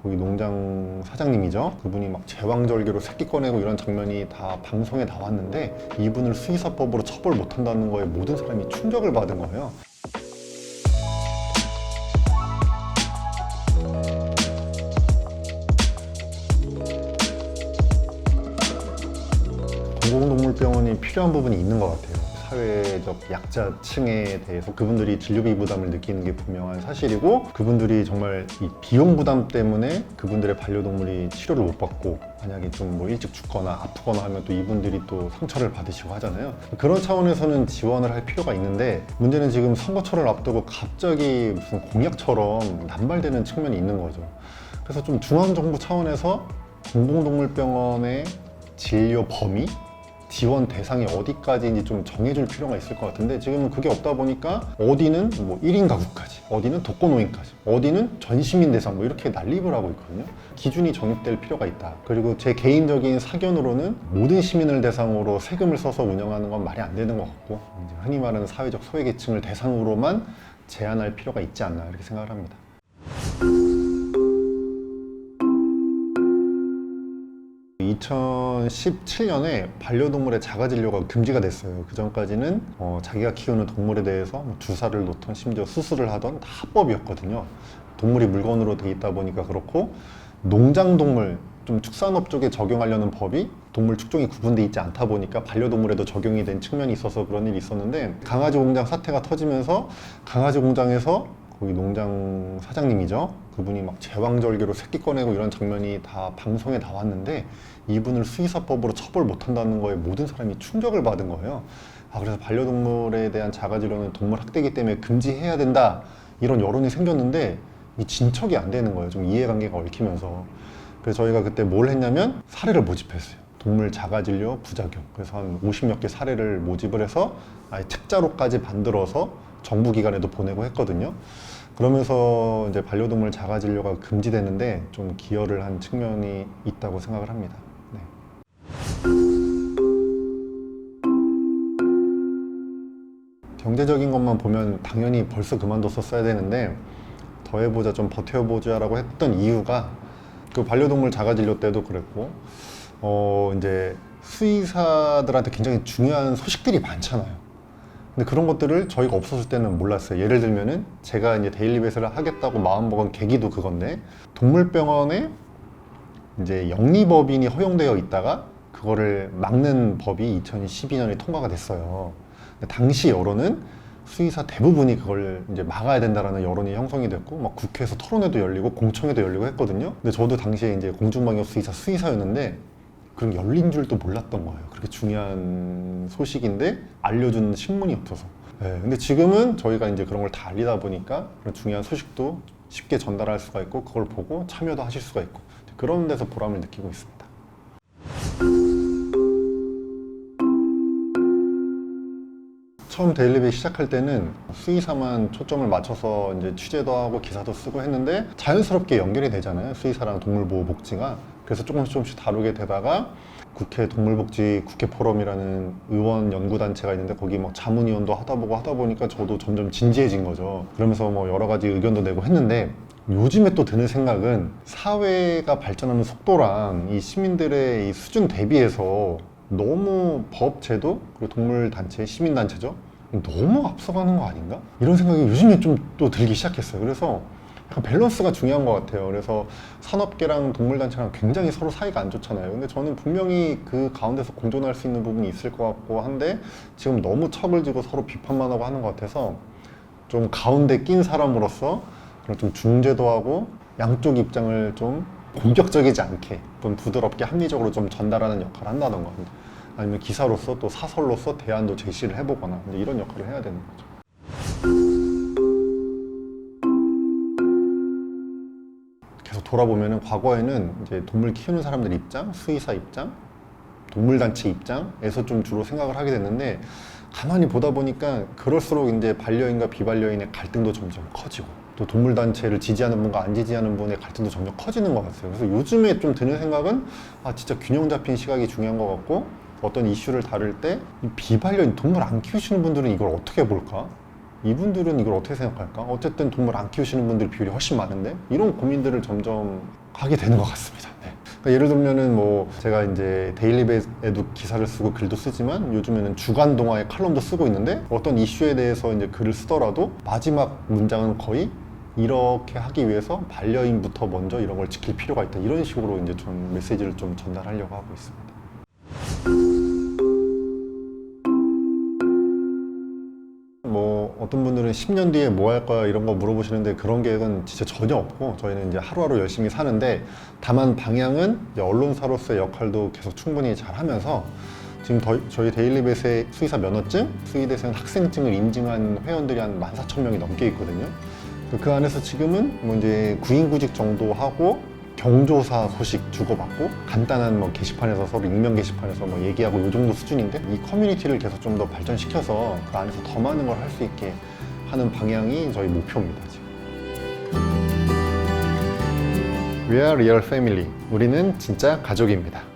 거기 농장 사장님이죠. 그분이 막 제왕절개로 새끼 꺼내고 이런 장면이 다 방송에 나왔는데 이분을 수의사법으로 처벌 못한다는 거에 모든 사람이 충격을 받은 거예요. 공공동물병원이 필요한 부분이 있는 것 같아요. 사회적 약자층에 대해서 그분들이 진료비 부담을 느끼는 게 분명한 사실이고, 그분들이 정말 이 비용 부담 때문에 그분들의 반려동물이 치료를 못 받고 만약에 좀 뭐 일찍 죽거나 아프거나 하면 또 이분들이 또 상처를 받으시고 하잖아요. 그런 차원에서는 지원을 할 필요가 있는데, 문제는 지금 선거철을 앞두고 갑자기 무슨 공약처럼 남발되는 측면이 있는 거죠. 그래서 좀 중앙정부 차원에서 공공동물병원의 진료 범위? 지원 대상이 어디까지인지 좀 정해줄 필요가 있을 것 같은데, 지금은 그게 없다 보니까 어디는 뭐 1인 가구까지, 어디는 독거노인까지, 어디는 전 시민 대상 뭐 이렇게 난립을 하고 있거든요. 기준이 정립될 필요가 있다. 그리고 제 개인적인 사견으로는 모든 시민을 대상으로 세금을 써서 운영하는 건 말이 안 되는 것 같고, 이제 흔히 말하는 사회적 소외계층을 대상으로만 제한할 필요가 있지 않나 이렇게 생각을 합니다. 2017년에 반려동물의 자가진료가 금지가 됐어요. 그 전까지는 자기가 키우는 동물에 대해서 뭐 주사를 놓던 심지어 수술을 하던 다 합법이었거든요. 동물이 물건으로 돼 있다 보니까 그렇고, 농장동물, 좀 축산업 쪽에 적용하려는 법이 동물 축종이 구분돼 있지 않다 보니까 반려동물에도 적용이 된 측면이 있어서 그런 일이 있었는데, 강아지 공장 사태가 터지면서 강아지 공장에서 거기 농장 사장님이죠. 그분이 막 제왕절개로 새끼 꺼내고 이런 장면이 다 방송에 나왔는데 이분을 수의사법으로 처벌 못한다는 거에 모든 사람이 충격을 받은 거예요. 그래서 반려동물에 대한 자가진료는 동물 학대이기 때문에 금지해야 된다, 이런 여론이 생겼는데 이 진척이 안 되는 거예요. 좀 이해관계가 얽히면서. 그래서 저희가 그때 뭘 했냐면 사례를 모집했어요. 동물 자가진료 부작용. 그래서 한 50몇 개 사례를 모집을 해서 아예 책자로까지 만들어서 정부기관에도 보내고 했거든요. 그러면서 이제 반려동물 자가진료가 금지되는데 좀 기여를 한 측면이 있다고 생각을 합니다. 네. 경제적인 것만 보면 당연히 벌써 그만뒀었어야 되는데, 더 해보자, 좀 버텨보자라고 했던 이유가, 그 반려동물 자가진료 때도 그랬고, 이제 수의사들한테 굉장히 중요한 소식들이 많잖아요. 근데 그런 것들을 저희가 없었을 때는 몰랐어요. 예를 들면은 제가 이제 데일리베이스를 하겠다고 마음먹은 계기도 그건데, 동물병원에 이제 영리법인이 허용되어 있다가 그거를 막는 법이 2012년에 통과가 됐어요. 근데 당시 여론은 수의사 대부분이 그걸 이제 막아야 된다라는 여론이 형성이 됐고, 막 국회에서 토론회도 열리고 공청회도 열리고 했거든요. 근데 저도 당시에 이제 공중방역 수의사였는데 그런 열린 줄도 몰랐던 거예요. 그렇게 중요한 소식인데 알려준 신문이 없어서. 네, 근데 지금은 저희가 이제 그런 걸 다 알리다 보니까 그런 중요한 소식도 쉽게 전달할 수가 있고, 그걸 보고 참여도 하실 수가 있고, 그런 데서 보람을 느끼고 있습니다. 처음 데일리베이 시작할 때는 수의사만 초점을 맞춰서 이제 취재도 하고 기사도 쓰고 했는데, 자연스럽게 연결이 되잖아요, 수의사랑 동물보호복지가. 그래서 조금씩 다루게 되다가 국회 동물복지 국회 포럼이라는 의원 연구단체가 있는데 거기 막 자문위원도 하다 보니까 저도 점점 진지해진 거죠. 그러면서 뭐 여러 가지 의견도 내고 했는데, 요즘에 또 드는 생각은 사회가 발전하는 속도랑 이 시민들의 이 수준 대비해서 너무 법, 제도, 그리고 동물단체, 시민단체죠, 너무 앞서가는 거 아닌가? 이런 생각이 요즘에 좀 또 들기 시작했어요. 그래서 약간 밸런스가 중요한 것 같아요. 그래서 산업계랑 동물단체랑 굉장히 서로 사이가 안 좋잖아요. 근데 저는 분명히 그 가운데서 공존할 수 있는 부분이 있을 것 같고 한데, 지금 너무 척을 지고 서로 비판만 하고 하는 것 같아서 좀 가운데 낀 사람으로서 그런 좀 중재도 하고 양쪽 입장을 좀 공격적이지 않게 좀 부드럽게 합리적으로 좀 전달하는 역할을 한다던가, 아니면 기사로서 또 사설로서 대안도 제시를 해보거나 이런 역할을 해야 되는 거죠. 계속 돌아보면은 과거에는 이제 동물 키우는 사람들 입장, 수의사 입장, 동물단체 입장에서 좀 주로 생각을 하게 됐는데, 가만히 보다 보니까 그럴수록 이제 반려인과 비반려인의 갈등도 점점 커지고, 또 동물단체를 지지하는 분과 안 지지하는 분의 갈등도 점점 커지는 것 같아요. 그래서 요즘에 좀 드는 생각은 진짜 균형 잡힌 시각이 중요한 것 같고, 어떤 이슈를 다룰 때 비반려인, 동물 안 키우시는 분들은 이걸 어떻게 볼까? 이분들은 이걸 어떻게 생각할까? 어쨌든 동물 안 키우시는 분들 비율이 훨씬 많은데, 이런 고민들을 점점 하게 되는 것 같습니다. 네. 그러니까 예를 들면은 뭐 제가 이제 데일리베이에도 기사를 쓰고 글도 쓰지만 요즘에는 주간 동화의 칼럼도 쓰고 있는데 어떤 이슈에 대해서 이제 글을 쓰더라도 마지막 문장은 거의 이렇게 하기 위해서 반려인부터 먼저 이런 걸 지킬 필요가 있다, 이런 식으로 이제 좀 메시지를 좀 전달하려고 하고 있습니다. 뭐 어떤 분들은 10년 뒤에 뭐 할 거야 이런 거 물어보시는데 그런 계획은 진짜 전혀 없고, 저희는 이제 하루하루 열심히 사는데, 다만 방향은 이제 언론사로서의 역할도 계속 충분히 잘 하면서 지금 저희 데일리벳의 수의사 면허증, 수의대생 학생증을 인증한 회원들이 한 14,000명이 넘게 있거든요. 그 안에서 지금은 뭐 이제 구인구직 정도 하고 경조사 소식 주고받고 간단한 뭐 게시판에서 서로 익명 게시판에서 뭐 얘기하고 이 정도 수준인데, 이 커뮤니티를 계속 좀 더 발전시켜서 그 안에서 더 많은 걸 할 수 있게 하는 방향이 저희 목표입니다, 지금. We are real family. 우리는 진짜 가족입니다.